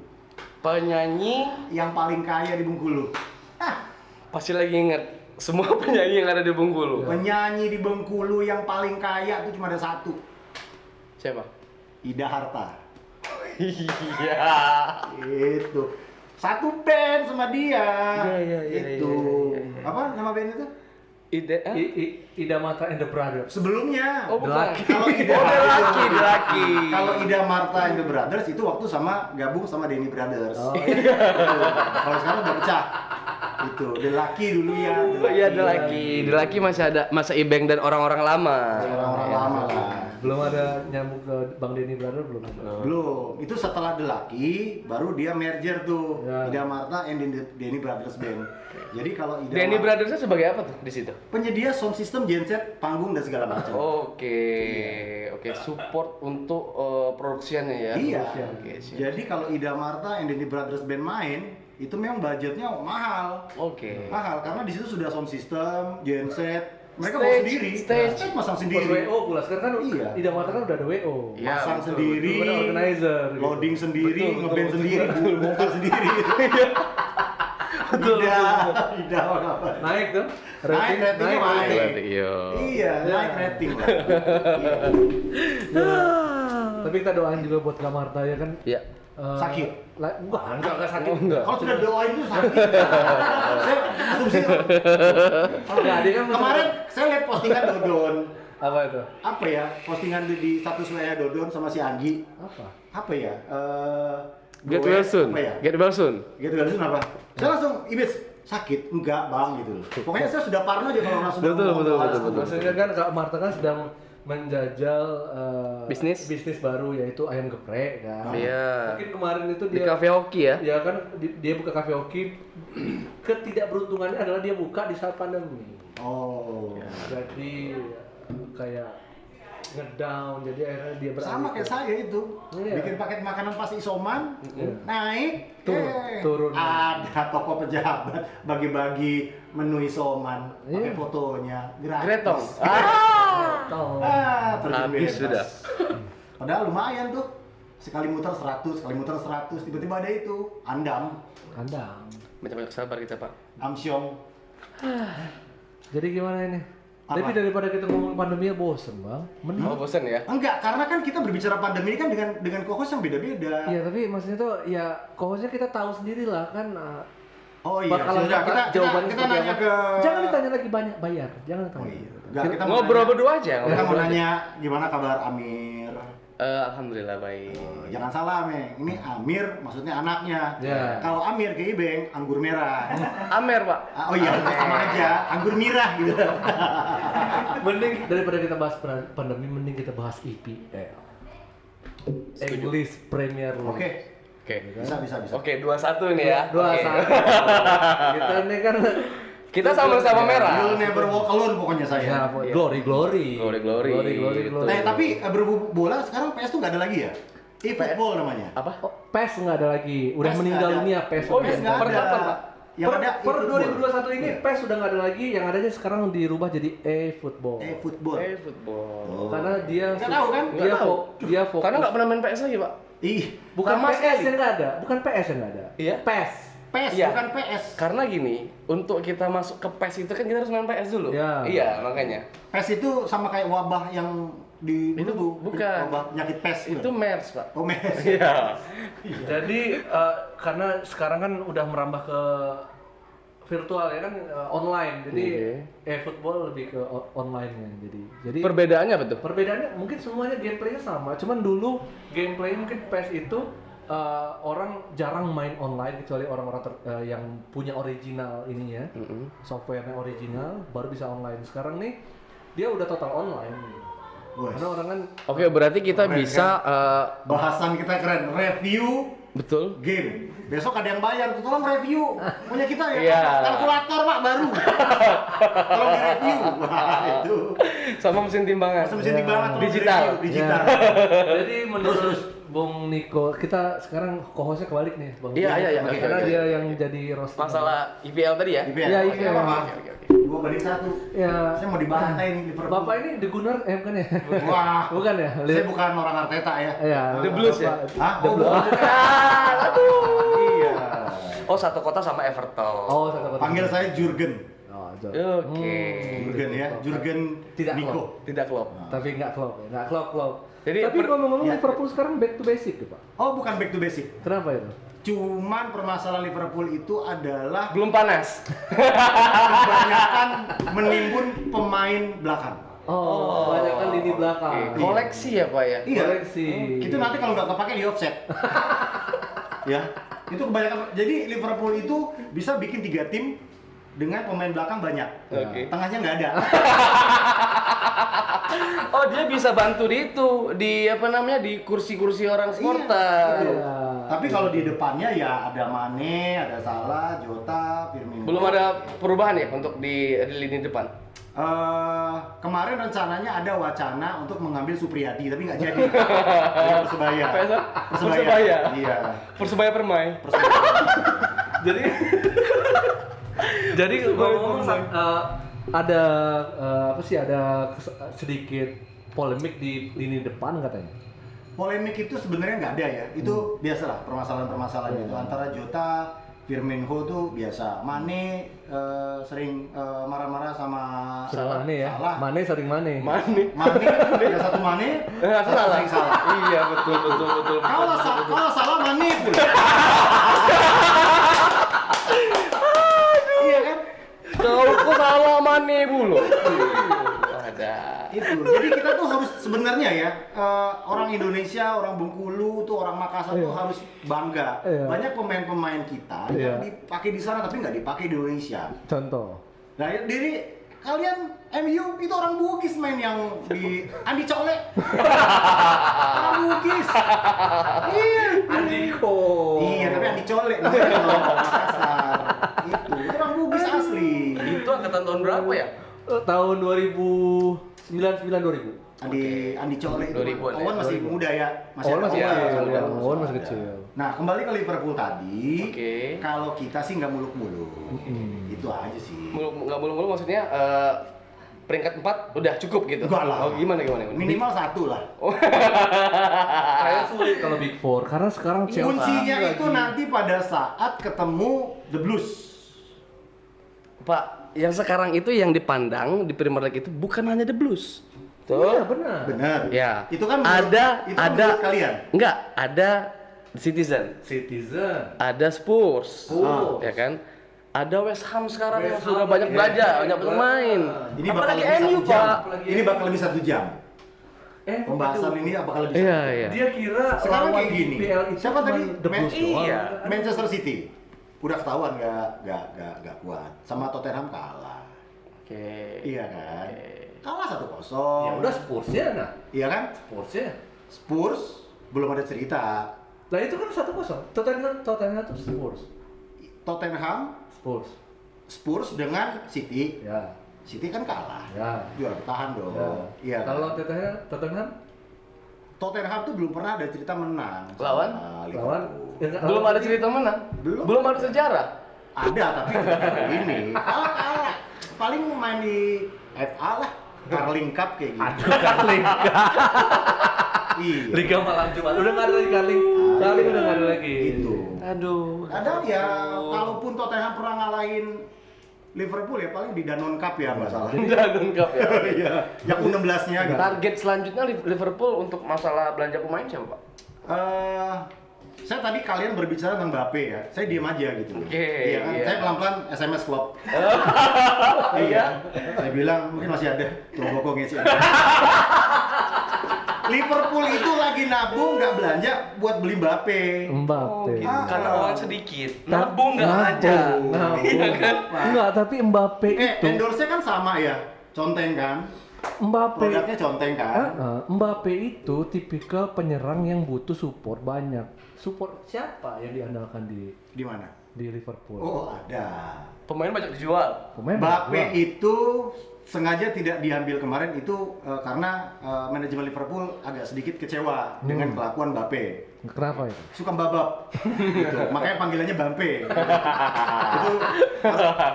Penyanyi Yang paling kaya di Bengkulu. Hah, Pasti lagi inget semua penyanyi yang ada di Bengkulu. Penyanyi di Bengkulu yang paling kaya itu cuma ada satu. Siapa? Ida Harta. Iya. Itu. Satu band sama dia. Iya, Itu. iya. Apa nama band itu? Ide Ida Matra and the Brothers. Sebelumnya. Oh, bukan. Kalau Ida The Lucky. Kalau Ida Marta and the Brothers itu waktu sama gabung sama Denny Brothers. Oh, Itu. Kalau sekarang udah pecah. Itu The Lucky dulu ya. Iya, The Lucky masih ada masa Ibeng dan orang-orang lama. Orang-orang lama lah. Belum ada nyambung ke Bang Denny Brothers belum ada. Belum. Itu setelah The Lucky baru dia merger tuh. Ya. Ida Marta and Denny Brothers Band. Jadi kalau Ida Denny Marta, Brothers sebagai apa tuh di situ? penyedia sound system, genset, panggung dan segala macam. Oke, support untuk produksiannya ya. Iya. Oke, siap. Jadi kalau Ida Marta and Denny Brothers Band main, itu memang budgetnya mahal. Oke. Mahal karena di situ sudah sound system, genset, mereka bawa Stage, sendiri. stage. Stage masang Buat sendiri. WO pula sekarang kan Iya. Ida Matra kan udah ada WO. Iya, Masang betul, sendiri, betul. Ada organizer, gitu. loading sendiri, Betul, ngeband betul, sendiri, betul, bongkar sendiri. Betul, Ida apa? Naik tuh. Naik ratingnya naik. Iya. Iya, naik rating. lah. Iya. Tapi kita doain juga buat Kak Marta ya kan. Iya. Sakit? Enggak sakit. Oh, enggak. Kalau sudah doain itu sakit. Saya asumsi. Enggak, dia kan Kemarin saya lihat postingan Dodon. apa itu? Apa ya? Postingan di status WA Dodon sama si Anggi. Apa? Apa ya? Get goes, well soon. Apa ya? Get well soon. Gitu kan apa? Saya langsung image sakit enggak bang gitu loh. Pokoknya saya sudah parno aja kalau orang sudah Betul, ngomong betul, hal betul, seperti itu. Maksudnya kan Kak Marta kan sedang menjajal Bisnis baru yaitu ayam geprek kan. Iya. Mungkin kemarin itu Di dia Cafe Hoki ya. ya kan dia buka kafe hoki. Ketidakberuntungannya adalah dia buka di saat pandemi. Oh. Jadi kayak ngedown, jadi akhirnya dia beralih Sama ke- kayak saya itu. Iya. Bikin paket makanan pas isoman, naik, Turun. ada toko pejabat bagi-bagi menu isoman, pakai Iya. fotonya, gratis. Gretong. Tahu. Terjun Habis bebas. sudah. Padahal lumayan tuh. Sekali muter 100, sekali muter 100, tiba-tiba ada itu, andam, Kandang. Banyak-banyak sabar kita, Pak. amsyong. Jadi gimana ini? Apa? Tapi daripada kita ngomong pandemi ya bosen bang. Mending. Oh, bosan ya? Enggak, karena kan kita berbicara pandemi ini kan dengan co-host yang beda-beda. Iya tapi maksudnya tuh ya kohosnya kita tahu sendiri lah kan. Oh iya, bakalan sudah dapat jawabannya kita seperti nanya apa. ke Jangan ditanya lagi banyak bayar, jangan Oh tanya. iya. Enggak, kita mau Ngobrol nanya- berdua aja. Kita mau nanya gimana kabar Amir. Alhamdulillah baik. Jangan salah, Meng. Ini Amir maksudnya anaknya. Ya. Kalau Amir ke Ibeng, anggur merah. Amer, Pak. Oh iya, sama aja. Anggur merah gitu. Mending daripada kita bahas pandemi, mending kita bahas IPL. English Premier League. Oke. Oke. Bisa. Oke, 2-1 nih ya. Dua Oke. satu. Kita ini kan Kita sama-sama merah. You'll never walk alone pokoknya saya. ya, glory. Glory. Tapi berhubung bola sekarang PS tuh nggak ada lagi ya? E-football namanya. Apa? PES nggak ada lagi, udah PES meninggal nggak ada. dunia PES. Oh, PS iya. nggak Per ada. kapan, Pak? Yang ada per e-football. 2021 ini Iya. PES sudah nggak ada lagi, yang adanya sekarang dirubah jadi e-football. E-football. Football. Karena dia Nggak tahu kan? dia Nggak tahu. dia fokus. Karena nggak pernah main PS lagi, Pak. Ih, bukan sama PS sekali. yang nggak ada, bukan PS yang nggak ada. Iya. PES. PES Iya. bukan PS. Karena gini, untuk kita masuk ke PES itu kan kita harus main PS dulu. Iya. Iya, makanya. PES itu sama kayak wabah yang di Itu dulu tuh, bukan. wabah penyakit PES Itu MERS, Pak. Oh, MERS. Iya. Jadi karena sekarang kan udah merambah ke virtual ya kan online. Jadi e-football lebih ke online-nya. Jadi Perbedaannya apa tuh? perbedaannya mungkin semuanya gameplaynya sama. Cuman dulu gameplay mungkin PES itu orang jarang main online kecuali orang-orang yang punya original ininya, softwarenya original baru bisa online. Sekarang nih dia udah total online. Wes. Karena orang kan Oke, berarti kita Keren, bisa Bahasan kita keren, review betul. game. Besok ada yang bayar tuh, tolong review. Punya kita ya, Iya. kalkulator Pak baru. Tolong di-review. Wah, itu. Sama mesin timbangan. Mesin timbangan tolong Digital. di-review, digital. jadi menurut Bung Niko, kita sekarang co-hostnya kebalik nih, Bang. Iya. Karena Oke. dia yang jadi roasting. Masalah IPL tadi ya? IPL. Iya, Oke, IPL. apa-apa. Oke. 2-1. Ya. Saya mau dibantai nih Liverpool. Bapak ini The Gunner, bukan ya? Wah. Bukan ya? Saya bukan orang Arteta ya. Iya. The Blues ya? Hah? The Oh, Blues. bukan. Iya. Oh, satu kota sama Everton. Oh, satu kota. Panggil saya Jurgen. Oh, Oke. Jurgen ya, Jurgen Tidak Nico. Klopp. Tidak Klopp. Tapi nggak Klopp, ya. Nggak Klopp. Jadi Tapi ngomong-ngomong ya. Liverpool sekarang back to basic ya, Pak. Oh, bukan back to basic. Kenapa itu? Cuman permasalahan Liverpool itu adalah belum panas. kebanyakan menimbun pemain belakang. Oh, banyak kan lini belakang. Oke. Koleksi ya, Pak ya? Iya. Koleksi. Itu nanti kalau nggak kepake di offset. Ya, itu kebanyakan. Jadi Liverpool itu bisa bikin 3 tim dengan pemain belakang banyak. Oke. Tengahnya nggak ada. Oh, dia bisa bantu di itu, di apa namanya, di kursi-kursi orang supporter. Gitu. Iya. Tapi kalau di depannya ya ada Mane, ada Salah, Jota, Firmino. Belum ada perubahan ya untuk di lini depan. Kemarin rencananya ada wacana untuk mengambil Supriyadi, tapi nggak jadi. Dari Persebaya. Persebaya. Iya. Persebaya Permai. Jadi jadi ngomong-ngomong ada sedikit polemik di lini depan katanya. Polemik itu sebenarnya nggak ada ya. Itu biasalah permasalahan-permasalahan itu antara Jota, Firmino tuh biasa. Mane sering marah-marah sama Mane ya. Salah. Mane sering Mane. Mane. Mane, ya satu Mane, satu Salah. sering salah. Iya, betul. Kalau salah Mane pun. Iya kan? Kalau kok salah Mane dulu. Ada. Itu. Jadi kita tuh harus sebenarnya ya orang Indonesia, orang Bengkulu tuh orang Makassar tuh Iya. harus bangga. Iya. Banyak pemain-pemain kita Iya. yang dipakai di sana tapi nggak dipakai di Indonesia. Contoh. Nah, diri kalian MU itu orang Bugis main yang di Andi Colek. Orang Bugis. Iya. Andiko. Iya, tapi Andi Colek namanya kalau Makassar. Itu orang Bugis asli. Itu angkatan tahun berapa ya? Tahun 2099 Andi Colek itu. 2000-an ya. Owen masih muda ya. Owen masih ada kecil, Owen, ya. masih Owen masih ada. kecil. Nah, kembali ke Liverpool tadi. Oke. Kalau kita sih nggak muluk-muluk. Itu aja sih. Nggak mulu-mulu maksudnya peringkat 4 udah cukup gitu. Enggak lah. Oh, gimana? Minimal 1 lah. Kayak sulit kalau Big Four karena sekarang Chelsea Kuncinya lagi. itu nanti pada saat ketemu The Blues. Pak, yang sekarang itu yang dipandang di Premier League itu bukan hanya The Blues. Tuh. Iya benar. Benar. Ya. Itu kan ada menurut kalian. Enggak, ada Citizen, Citizen. ada Spurs, Spurs. ya kan? Ada West Ham sekarang yang West sudah Ham banyak lagi. belajar, banyak Iya. main. Ini bakal Apalagi lebih MU, 1 jam. Pak. Ini bakal lebih 1 jam. Pembahasan aduh. ini bakal lebih Iya, 1 jam. iya. Dia kira Sekarang lawan kayak gini. IPL itu Siapa cuma tadi? The Blues doang. Iya. Manchester City udah ketahuan nggak kuat. Sama Tottenham kalah. Oke. Iya kan? Kalah 1-0. Ya udah Spursnya nah. Iya kan? Spursnya. Spurs belum ada cerita. Lah itu kan 1-0. Tottenham tuh Spurs. Tottenham Spurs. dengan City. Ya. City kan kalah. Ya. Juara bertahan dong. Ya. Iya. kan? Kalau Tottenham Tottenham tuh belum pernah ada cerita menang. sama Lawan? Liverpool. lawan Belum ada cerita menang. Belum. ada sejarah. Ada tapi baru ini. Kalah. Paling main di FA lah. Carling Cup kayak gitu. Aduh, Carling. Iya. Liga malam Jumat. Udah nggak ada lagi Carling. Carling udah nggak ada lagi. Itu. Aduh. Kadang ya, kalaupun Tottenham pernah ngalahin Liverpool ya paling di Danone Cup ya nggak salah. Dragon Cup ya. Iya. Yang U16-nya gitu. Target selanjutnya Liverpool untuk masalah belanja pemain siapa, Pak? Saya tadi kalian berbicara tentang Mbappe ya, saya diem aja gitu. Oke, Iya kan, iya. saya pelan-pelan SMS Klopp. Iya. Saya bilang mungkin masih ada, logo ngisi ada. Liverpool itu lagi nabung nggak belanja buat beli Mbappe. Mbappe. Karena uang sedikit. Ta- Nabung nggak aja. Nabung. Iya kan? Enggak, tapi Mbappe itu Endorse-nya kan sama ya, conteng kan? Mbappe Produknya conteng kan? Mbappe itu tipikal penyerang yang butuh support banyak. Support siapa yang diandalkan Di mana? di Liverpool? Oh ada. Pemain banyak dijual. Pemain Mbappe banyak. itu sengaja tidak diambil kemarin itu karena manajemen Liverpool agak sedikit kecewa dengan kelakuan Mbappe. Kenapa itu? Suka babak gitu. Makanya panggilannya Bampe. Itu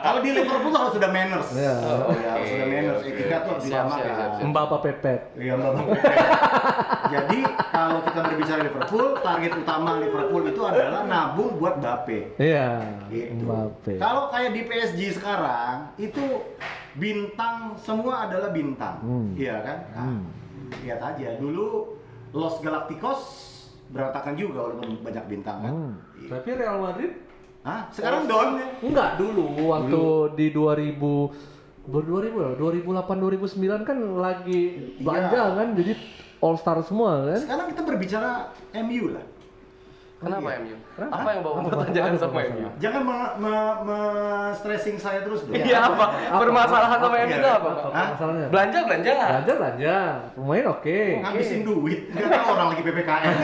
kalau di Liverpool harus sudah manners. Iya. Ya, harus sudah manners. Etika tuh harus Siap, diutamakan. siap. Mbapa Pepet. Iya, Mbak. Jadi kalau kita berbicara berbicara Liverpool, target utama Liverpool itu adalah nabung buat Mbappe. Iya. Gitu. Mbappe. Kalau kayak di PSG sekarang itu bintang semua adalah bintang, iya kan? Nah, lihat aja dulu Los Galacticos berantakan juga walaupun banyak bintang kan. Iya. Tapi Real Madrid? Hah? Sekarang down ya? Enggak dulu waktu di 2008 2009 kan lagi belanja kan, jadi All Star semua kan. Sekarang kita berbicara MU lah. Kenapa Iya. MU? Apa yang bawa mempertanyakan sama MU? Jangan stressing saya terus dong. Iya apa? Permasalahan sama MU itu apa? Apa Hah? masalahnya? Belanja. Belanja, pemain oke. Ngabisin duit, nggak tahu orang lagi PPKM.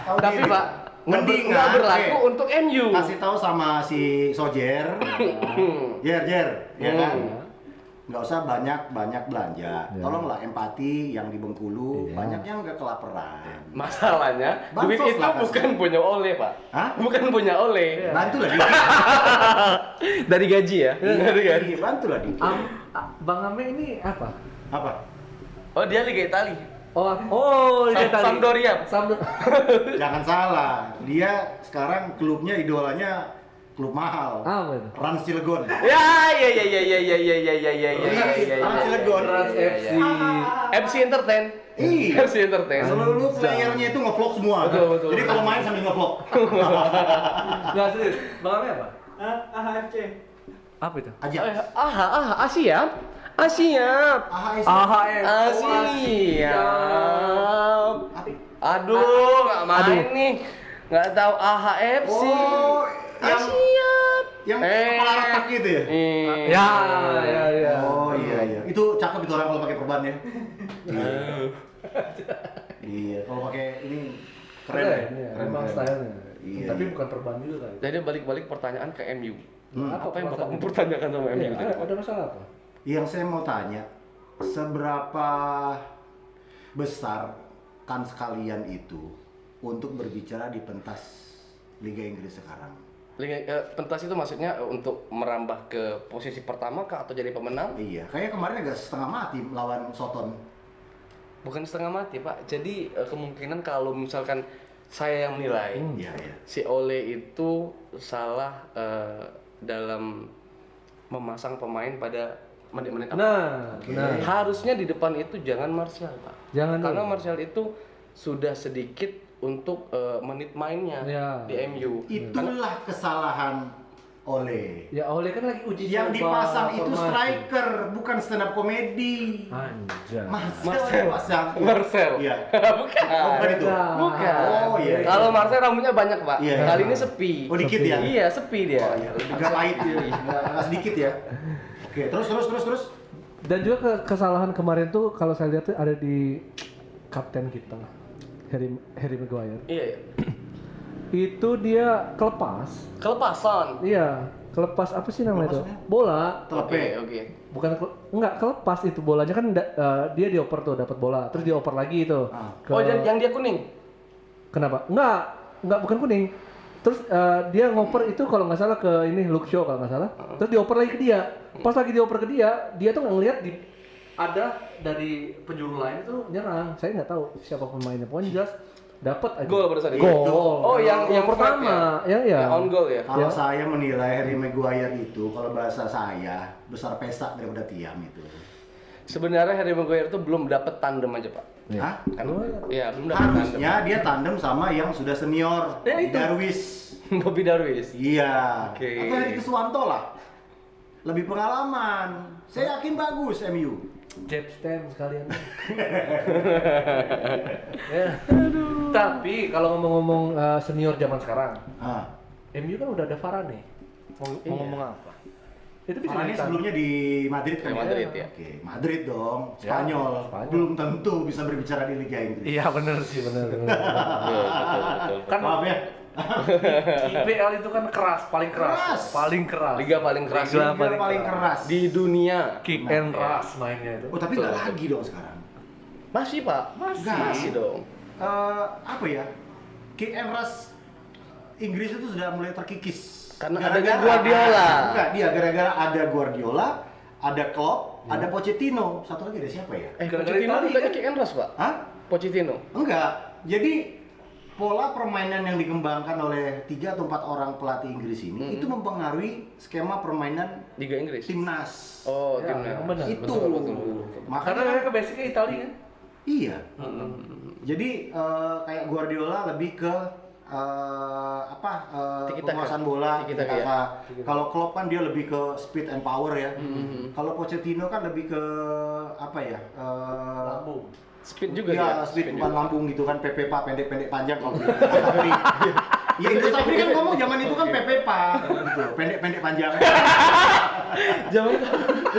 Tahu Tapi diri. Pak, mendingan nggak berlaku untuk MU. kasih tahu sama si Sojer, Jer, ya kan? Nggak usah banyak belanja. Tolonglah empati yang di Bengkulu, Iya. banyak yang nggak kelaparan. Masalahnya, Bansos duit itu lah kasih. bukan punya Ole, Pak. Hah? Bukan punya Ole. Bantu lah dikit. Dari gaji ya? Dari gaji. Iya, bantu lah dikit. Bang Ame ini apa? Apa? Oh, dia Liga Itali. Liga Itali. Sampdoria. Jangan salah, dia sekarang klubnya idolanya klub mahal. Apa itu? Rans Cilegon. Ya. Rans Cilegon. Rans FC. FC Entertain. Iya. FC Entertain. Seluruh playernya itu ngevlog semua. Betul. Jadi kalau main sambil ngevlog. Nggak serius. Bang Ame apa? AHFC. Apa itu? Aja. Asia. AHS. Asia. Aduh, nggak main nih. Nggak tahu AHFC. Oh, Asia. yang kepala retak gitu ya? Ya. Oh iya. Itu cakep itu orang kalau pakai perban ya. Iya, kalau pakai ini keren ya. ya. Memang stylenya. Iya, Tapi iya. bukan perban juga kali. Jadi balik-balik pertanyaan ke MU. Apa yang Bapak masalahnya? mempertanyakan sama MU? Iya, ada masalah apa? Yang saya mau tanya, seberapa besar kans kalian itu untuk berbicara di pentas Liga Inggris sekarang? Pentas itu maksudnya untuk merambah ke posisi pertama kah atau jadi pemenang? Iya, kayak kemarin agak setengah mati melawan Soton. Bukan setengah mati, Pak. Jadi kemungkinan kalau misalkan saya yang menilai Iya. si Ole itu salah dalam memasang pemain pada menit-menit awal. Nah. Harusnya di depan itu jangan Martial, Pak. Jangan Karena dulu. Martial itu sudah sedikit untuk menit mainnya Ya. di MU. Itulah kesalahan Ole. Ya Ole kan lagi uji Yang coba dipasang itu formasi. striker, bukan stand up komedi. Anjay. Marcel dipasang. Marcel. Iya. Bukan. Oh, bukan itu. Bukan. Oh, iya. Kalau Marcel rambutnya banyak, Pak. Iya. Kali ini sepi. Oh, dikit ya? Iya, sepi dia. Oh, iya. Agak pahit ya. Nggak sedikit ya. Oke, terus. Dan juga kesalahan kemarin tuh kalau saya lihat tuh ada di kapten kita, Harry Maguire. Iya. Itu dia kelepas. Kelepasan. Iya, kelepas apa sih namanya itu? Maksudnya? Bola. Telepe. Oke. Bukan enggak kelepas itu bolanya kan dia dioper tuh dapat bola, terus dioper lagi itu. Ah. Oh, yang dia kuning. Kenapa? Enggak bukan kuning. Terus dia ngoper itu kalau nggak salah ke ini Luke Shaw kalau nggak salah. Terus dioper lagi ke dia. Pas lagi dioper ke dia tuh ngelihat ada dari penjuru lain itu nyerang. Saya nggak tahu siapa pemainnya. Pokoknya jelas dapat aja. Gol pada saat itu. Gol. Oh, yang pertama. Ya. Yang on goal ya. Kalau saya menilai Harry Maguire itu, kalau bahasa saya, besar pesta daripada tiam itu. Sebenarnya Harry Maguire itu belum dapat tandem aja, Pak. Hah? Kan? Iya, belum dapat tandem. Harusnya dia tandem sama yang sudah senior, Ya, itu. Darwis. Bobby Darwis. Iya. Oke. Atau Heri Keswanto lah. Lebih pengalaman. Saya yakin bagus MU. Jeb Stem sekalian. Ya. Tapi kalau ngomong-ngomong senior zaman sekarang, Ah. MU kan udah ada Varane. Mau ngomong apa? Itu bisa Varane ditandem. sebelumnya di Madrid kan? Di Madrid, ya. Oke, Madrid dong. Ya, Spanyol. Spanyol. Belum tentu bisa berbicara di Liga Inggris. Iya benar sih benar. Betul. Kan Maaf ya. IPL itu kan keras, paling keras. Keras. Paling keras. Liga paling keras Liga Liga paling keras. di dunia. Kick and rush mainnya itu. Oh, tapi nggak lagi dong sekarang. Masih, Pak. Masih dong. Apa ya? Kick and rush Inggris itu sudah mulai terkikis. Karena adanya Guardiola. Enggak, dia gara-gara ada Guardiola, ada Klopp, ada Pochettino. Satu lagi ada siapa ya? Gara-gara Pochettino Itali, bukannya kan? kick and rush, Pak? Hah? Pochettino. Enggak. Jadi pola permainan yang dikembangkan oleh 3 atau 4 orang pelatih Inggris ini itu mempengaruhi skema permainan Liga Inggris. timnas. Oh, Ya, timnas. benar. Itu. Betul, betul, betul. Karena Makanya mereka basicnya Italia kan. iya. Jadi kayak Guardiola lebih ke Tiki-taka. penguasaan bola, Tiki-taka, tiki-taka. Kalau Klopp kan dia lebih ke speed and power ya. Kalau Pochettino kan lebih ke apa ya? Lambung. Speed juga Ya, dia. speed bukan lambung gitu kan, PPPA pendek-pendek panjang kalau di Sapri. Ya itu Sapri kan ngomong zaman itu kan PPPA, gitu, pendek-pendek panjang.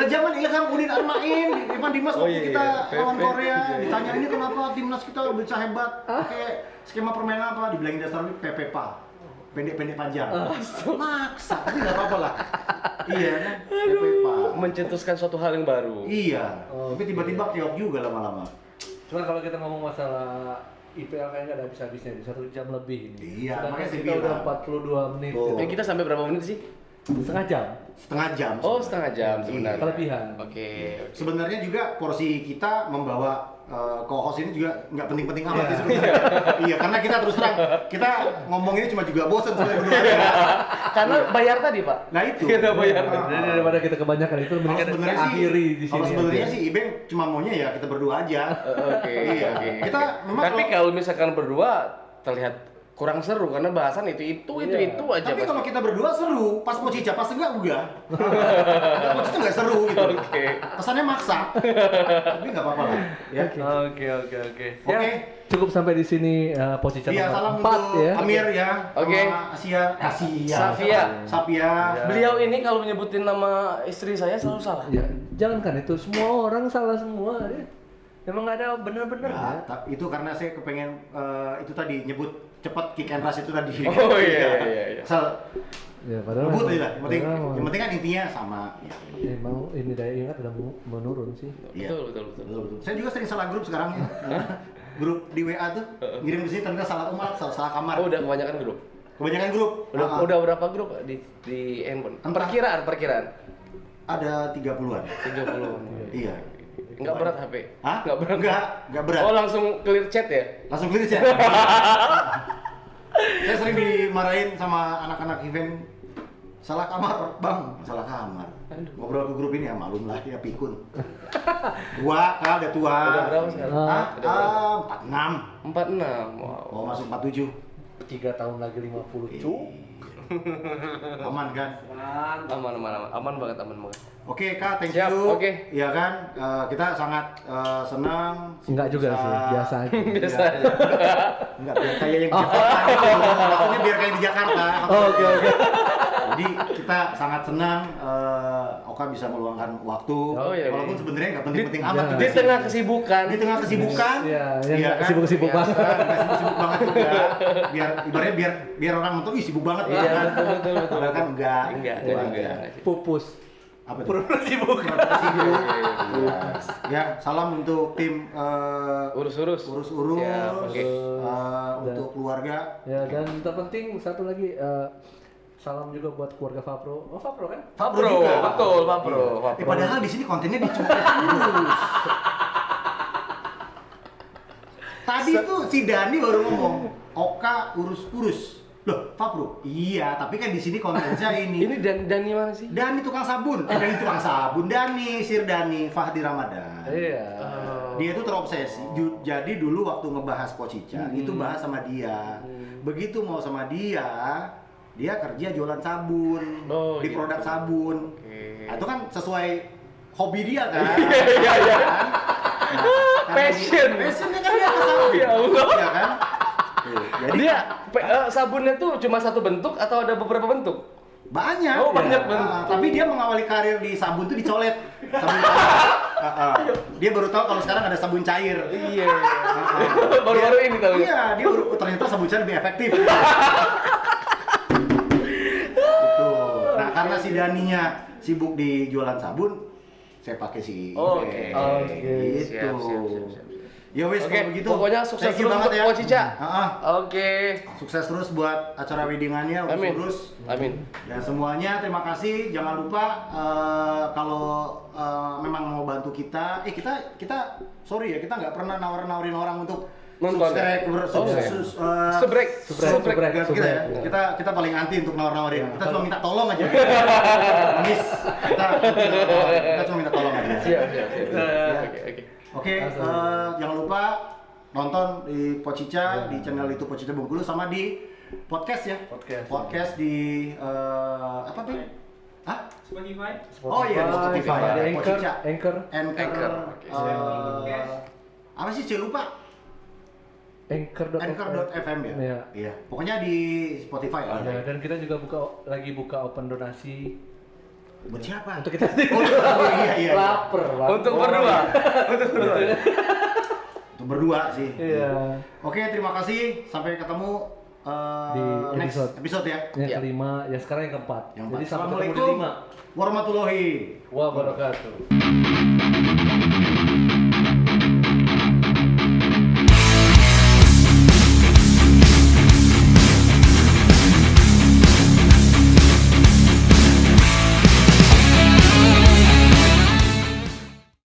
Zaman Ilham Udin Armain, Ivan Dimas Oh, waktu iya, kita iya. lawan PP. Korea, Iya, ditanya ini kenapa timnas kita bisa hebat, pakai skema permainan apa, dibilangin dasar PPPA. Pendek-pendek panjang. Maksa, tapi nggak apa-apa lah. Iya kan, PPPA. Mencetuskan suatu hal yang baru. Iya, tapi tiba-tiba keok juga lama-lama. Cuman kalau kita ngomong masalah IPL kayaknya nggak ada habis-habisnya di 1 jam lebih ini. Iya, Sedangkan makanya saya kita udah bilang. 42 menit. Tuh. Kita sampai berapa menit sih? Setengah jam. Setengah jam. Oh, setengah jam Iya. sebenarnya. Kelebihan. Oke. Sebenarnya juga porsi kita membawa co-host ini juga nggak penting-penting amat sih Iya. sebenarnya. Iya, karena kita terus terang kita ngomong ini cuma juga bosen sebenarnya berdua. Karena bayar tadi, Pak. Nah itu. Kita bayar. Jadi daripada kita kebanyakan itu Kalau mendingan sebenarnya kita sih, akhiri di sini. kalau sebenarnya aja. sih Ibeng cuma maunya ya kita berdua aja. Oke. Iya. Oke. Kita memang Tapi kalau misalkan berdua terlihat kurang seru karena bahasan itu Iya. aja. tapi pasti. kalau kita berdua seru, pas mau cica pas enggak udah. Mau cica nggak seru gitu. Oke. Kesannya maksa. Tapi nggak apa-apa lah. Ya. Oke. Oke. Ya, cukup sampai di sini posisi Iya, salam nomor 4 untuk ya. Amir ya. Oke. Sama Asia. Safia. Sapia. Beliau ini kalau menyebutin nama istri saya selalu salah. Ya, jangankan itu semua orang salah semua ya. Emang nggak ada benar-benar Ya, ya. itu karena saya kepengen itu tadi nyebut cepat kick and rush itu tadi. Oh, iya. Asal Ya, padahal ngebut emang- aja lah. padahal Yang penting kan intinya sama. Ya. emang ini daya ingat udah menurun sih. Iya. Betul. Betul. Saya juga sering salah grup sekarang ya. Grup di WA tuh ngirim ke sini ternyata salah umar, salah kamar. Oh, udah kebanyakan grup. Kebanyakan grup. Udah berapa grup di handphone? Entah. Perkiraan. Ada 30-an. 30. Iya. Enggak berat HP. Hah? Enggak berat. Enggak berat. Oh, langsung clear chat ya? Langsung clear ya. Saya sering dimarahin sama anak-anak event. Salah kamar, Bang. Salah kamar. Ngobrol ke grup ini ya maklum lah ya pikun. Tua, udah tua. Udah berapa sekarang? Ah, Udah berapa? 46. 46. Wow. Mau masuk 47. 3 tahun lagi 50 cu. Aman kan? Aman banget. Oke Kak, thank Siap, you. oke. Iya kan, kita sangat senang. Enggak juga sih, biasa aja. Biasa aja. Enggak, biar kayak yang di Jakarta. Maksudnya biar kayak di Jakarta. Oke. Jadi kita sangat senang Oka bisa meluangkan waktu. Oh, iya, Walaupun iya. sebenarnya nggak penting-penting Iya. amat juga Di sih. tengah kesibukan. Di tengah kesibukan. Iya, yang iya nggak kan? sibuk-sibuk Biasa. banget. Nggak sibuk-sibuk banget juga. Biar ibaratnya biar orang nonton ih sibuk banget Iya, kan. betul. Padahal kan enggak. Enggak Itu juga. aja. Pupus. Apa tuh? Pura-pura sibuk. Pura-pura sibuk. Iya. Ya, salam untuk tim Urus-urus. urus-urus, Siap, oke. untuk keluarga. Ya, dan terpenting satu lagi salam juga buat keluarga Fapro. Oh, Fapro kan? Fapro, juga. betul, Fapro. Iya. Fapro. Padahal di sini kontennya dicoba terus. Tadi tuh si Dani baru ngomong, Oka urus-urus. Loh, Fapro? Iya, tapi kan di sini kontennya ini. Ini Dani mana sih? Dani tukang sabun. Dani tukang sabun. Dani, Sir Dani, Fahdi Ramadan. Iya. Dia itu terobsesi. Jadi dulu waktu ngebahas Pocica, itu bahas sama dia. Begitu mau sama dia kerja jualan sabun Oh, di gitu. produk sabun. Oke. Nah, itu kan sesuai hobi dia kan. Iya. Passionnya kan dia ke sabun. Ya Allah. Iya kan? Jadi Dia sabunnya tuh cuma satu bentuk atau ada beberapa bentuk? banyak. Oh, banyak Ya. bentuk. Tapi dia mengawali karir di sabun tuh dicolet. Sabun Dia baru tahu kalau sekarang ada sabun cair. Iya. Baru-baru ini tahu. Iya, dia baru ternyata sabun cair lebih efektif. Gitu. Nah, karena si Daninya sibuk di jualan sabun, saya pakai si Oh, Ibe. oke. Gitu. Siap. Ya wes, Oke, kalau begitu. pokoknya sukses thank you terus banget untuk ya. Pocica. Heeh. Oke. Sukses terus buat acara weddingannya, Amin. terus. Amin. Dan semuanya terima kasih. Jangan lupa kalau memang mau bantu kita, kita sorry ya, kita nggak pernah nawarin orang untuk Nonton. Subrek. Subrek. Kita paling anti untuk nawar-nawarin. Kita cuma minta tolong aja. Miss, kita cuma minta tolong aja. Siap. Oke, jangan lupa nonton di Pocica, di channel itu Pocica Bengkulu, sama di podcast ya. Podcast di apa tuh? Hah? Spotify. Oh iya, di Spotify. Ada Pocica. Anchor. Oke, Apa sih? Saya lupa. Anchor.fm ya? Iya. Pokoknya di Spotify ada. Ya, dan kita juga lagi buka open donasi Buat siapa? untuk kita sendiri. Iya. Lapar. Untuk berdua. Untuk berdua sih. Iya. Oke, terima kasih. Sampai ketemu Di next episode ya. Yang Iya. kelima, ya sekarang yang keempat. Yang Jadi sampai ketemu di Assalamualaikum 5. warahmatullahi Wabarakatuh.